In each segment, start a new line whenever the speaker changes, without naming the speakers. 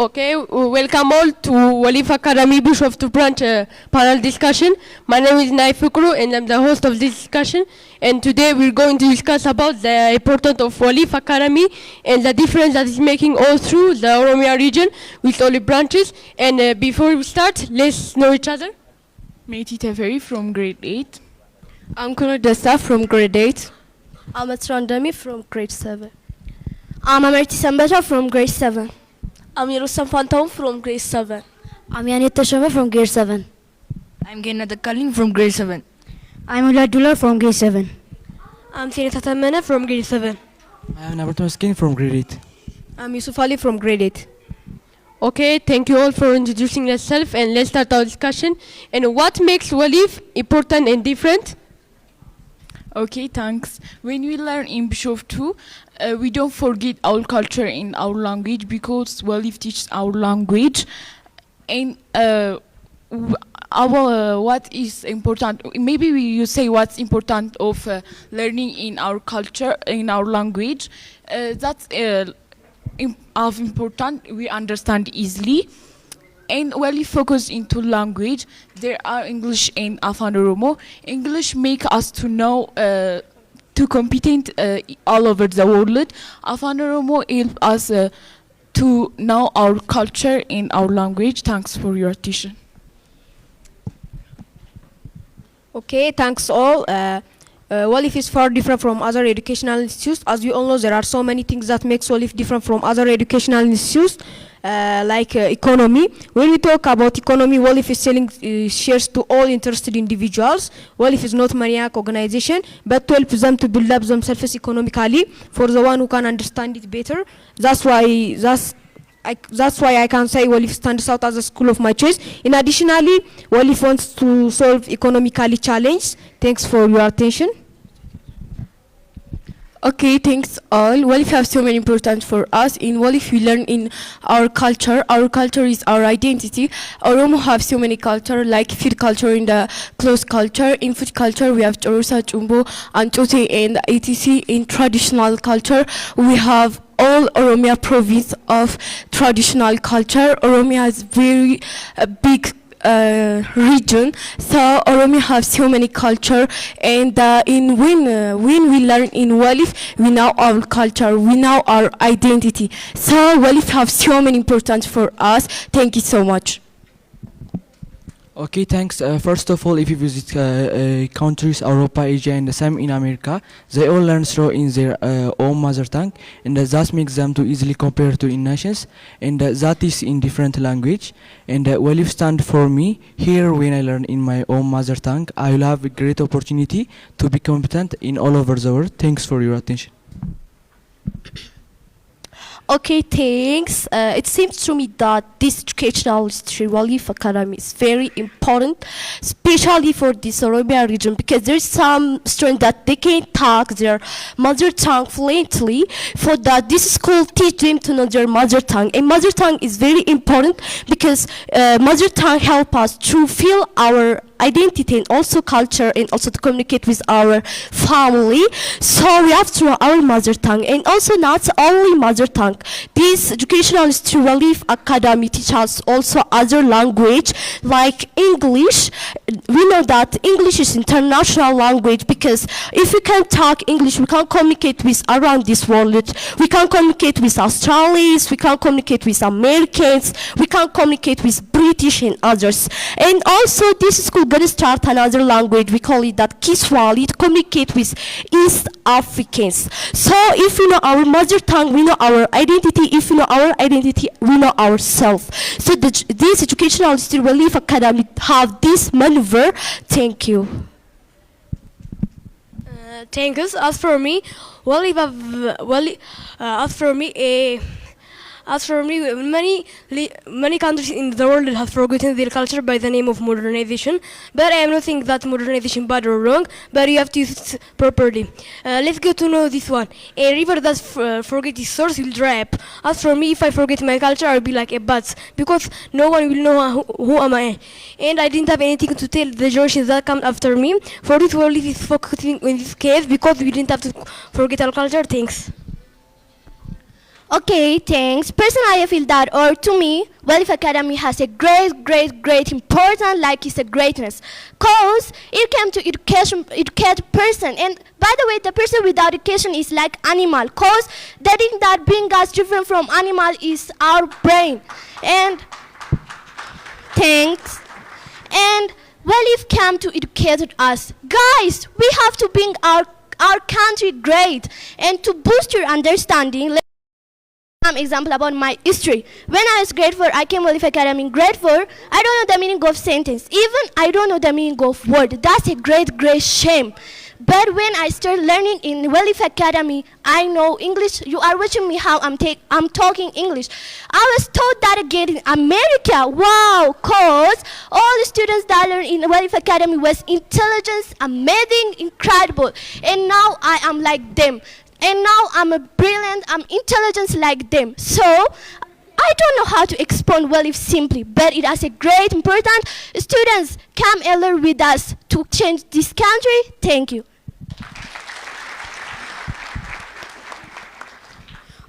Okay, welcome all to Waliif Academy Bishoftu branch panel discussion. My name is Naifukru and I'm the host of this discussion. And today we're going to discuss about the importance of Waliif Academy and the difference that it's making all through the Oromia region with all the branches. And before we start, let's know each other.
Meiti Teferi from grade 8.
I'm Kunal Desta from grade 8.
I'm Atrandami from grade 7.
I'm Amarti Sambata from grade 7.
I'm Yerusam Fantom from grade 7.
I'm Yanit Tashova from grade 7.
I'm Gena Kaling from grade 7.
I'm Uladullah from grade 7.
I'm Sinita Tamana from grade 7.
I am Nabarto Skin from grade 8.
I'm Yusuf Ali from grade 8.
Okay, thank you all for introducing yourself and let's start our discussion. And what makes Waliif important and different?
Okay, thanks. When we learn in Bishoftu, we don't forget our culture and our language because Waliif teaches our language. And what is important, maybe you say what's important of learning in our culture, in our language. That's of important, we understand easily. And when we focus into language, there are English and Afan Oromo. English make us to know, to competent all over the world. Afan Oromo help us to know our culture and our language. Thanks for your attention.
Okay, thanks all. Waliif is far different from other educational institutes. As we all know, there are so many things that makes Waliif different from other educational institutes. Like economy. When we talk about economy, Waliif is selling shares to all interested individuals. Waliif is not maniac organization, but to help them to build up themselves economically for the one who can understand it better. That's why I can say Waliif stands out as a school of my choice. In additionally, Waliif wants to solve economically challenge. Thanks for your attention.
Okay, thanks all. Waliif have so many importance for us. In Waliif we learn in our culture. Our culture is our identity. Oromo have so many culture, like food culture in the clothes culture. In food culture we have Chorosa, Chumbo, Anchote and etc. In traditional culture we have all Oromia province of traditional culture. Oromia is very big region, so Oromia have so many culture, and when we learn in Waliif, we know our culture, we know our identity. So Waliif have so many importance for us. Thank you so much.
Okay, thanks. First of all, if you visit countries, Europa, Asia, and some in America, they all learn slow in their own mother tongue, and that makes them to easily compare to in nations, and that is in different language. And Waliif stand for me. Here, when I learn in my own mother tongue, I will have a great opportunity to be competent in all over the world. Thanks for your attention.
Okay, thanks. It seems to me that this educational history, Waliif Academy, is very important, especially for this Oromia region, because there's some students that they can't talk their mother tongue fluently. For that, this school teach them to know their mother tongue. And mother tongue is very important because mother tongue help us to feel our identity and also culture and also to communicate with our family. So we have to know our mother tongue, and also not only mother tongue. This educational history Waliif Academy teaches us also other language like English. We know that English is international language because if we can talk English, we can communicate with around this world. We can communicate with Australians, we can communicate with Americans, we can communicate with British and others. And also this school gonna start another language, we call it that Kiswahili, to communicate with East Africans. So if we know our mother tongue, we know our identity. If we know our identity, we know ourselves. So this educational history Waliif Academy have this maneuver. Thank you.
Thanks. As for me, many countries in the world have forgotten their culture by the name of modernization. But I am not saying that modernization bad or wrong, but you have to use it properly. Let's get to know this one. A river that forget its source will dry up. As for me, if I forget my culture, I'll be like a bat, because no one will know who am I. And I didn't have anything to tell the generations that come after me. For this world is focusing in this case because we didn't have to forget our culture. Thanks.
Okay, thanks. Personally, I feel that, or to me, Waliif Academy has a great important, like it's a greatness. Cause it came to education, educate person. And by the way, the person without education is like animal. Cause the thing that brings us different from animal is our brain. And thanks. And Waliif came to educate us. Guys, we have to bring our country great. And to boost your understanding, example about my history. When I was grade 4, I came Waliif Academy in grade 4. I don't know the meaning of sentence. Even I don't know the meaning of word. That's a great shame. But when I started learning in Waliif Academy, I know English. You are watching me how I'm talking English. I was taught that again in America. Wow, cause all the students that learned in Waliif Academy was intelligence, amazing, incredible. And now I am like them. And now I'm a brilliant, I'm intelligent like them. So, I don't know how to explain Waliif simply, but it has a great important. Students, come and learn with us to change this country. Thank you.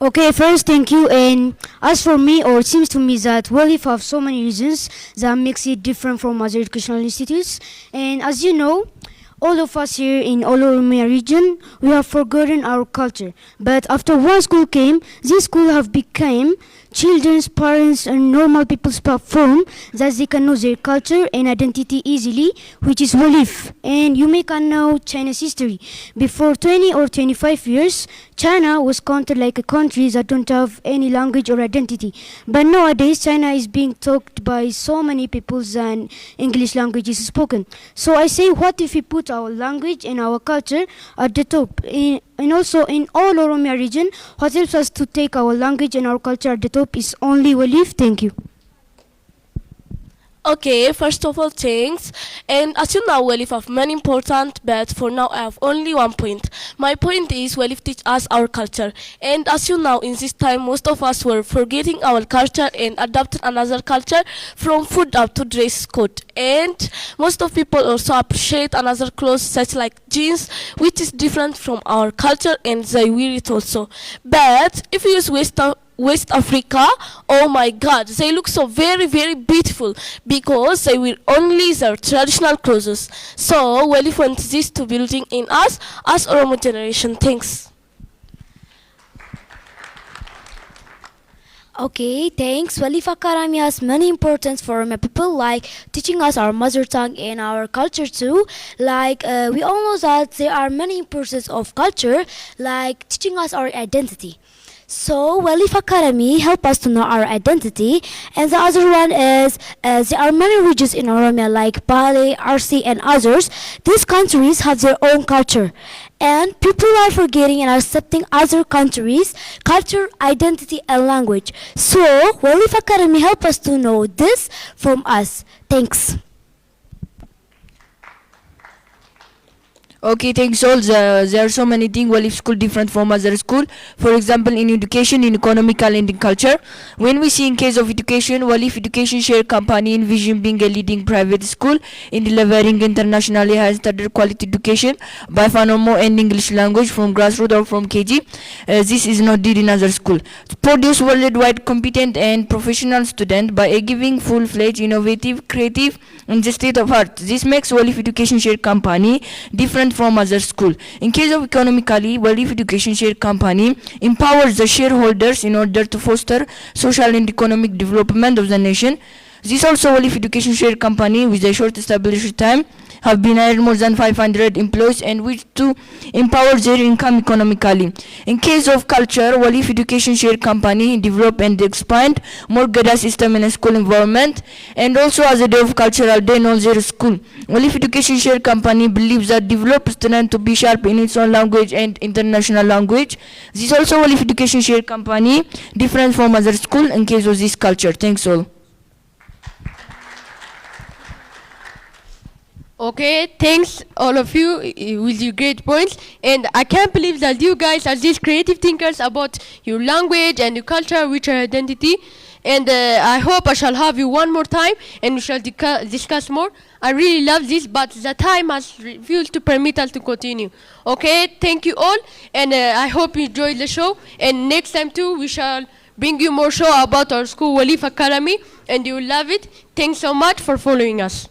Okay, first, thank you. And as for me, or it seems to me that Waliif have so many reasons that makes it different from other educational institutes. And as you know, all of us here in Oromia region, we have forgotten our culture. But after one school came, this school have become children's, parents, and normal people's platform that they can know their culture and identity easily, which is Waliif. And you may can know China's history. Before 20 or 25 years, China was counted like a country that don't have any language or identity. But nowadays, China is being talked by so many people and English language is spoken. So I say, what if we put our language and our culture at the top? And also in all Oromia region, what helps us to take our language and our culture at the top is only Waliif. Thank you.
Okay, first of all, thanks. And as you know, Waliif have many important, but for now I have only one point. My point is Waliif teach us our culture. And as you know, in this time, most of us were forgetting our culture and adopting another culture from food up to dress code. And most of people also appreciate another clothes such like jeans, which is different from our culture, and they wear it also. But if you use West Africa, oh my God, they look so very beautiful because they wear only their traditional clothes. So Waliif wants this to building in us as Oromo generation. Thanks.
Okay, thanks. Waliif Academy has many importance for my people, like teaching us our mother tongue and our culture too. Like we all know that there are many importance of culture, like teaching us our identity. So Waliif Academy help us to know our identity, and the other one is there are many regions in Oromia like Bali, RC, and others. These countries have their own culture, and people are forgetting and accepting other countries' culture, identity, and language. So Waliif Academy help us to know this from us. Thanks.
Okay, thanks all. There are so many things Waliif school different from other school. For example, in education, in economical, and in culture. When we see in case of education, Waliif Education Share Company envision being a leading private school in delivering internationally high standard quality education by Fanomo and English language from grassroots or from KG. This is not did in other school. To produce worldwide competent and professional student by giving full-fledged, innovative, creative, and the state of art. This makes Waliif Education Share Company different from other school. In case of economically, Waliif Education Share Company empowers the shareholders in order to foster social and economic development of the nation. This also Waliif Education Share Company with a short established time have been hired more than 500 employees and which to empower their income economically. In case of culture, Waliif Education Share Company develop and expand more Gada system in a school environment, and also as a day of cultural day in all their school. Waliif Education Share Company believes that develop student to be sharp in its own language and international language. This also Waliif Education Share Company different from other school in case of this culture. Thanks all.
Okay, thanks all of you with your great points, and I can't believe that you guys are these creative thinkers about your language and your culture, which are identity. and I hope I shall have you one more time and we shall discuss more. I really love this, but the time has refused to permit us to continue. Okay, thank you all, and I hope you enjoyed the show, and next time too we shall bring you more show about our school Waliif Academy, and you will love it. Thanks so much for following us.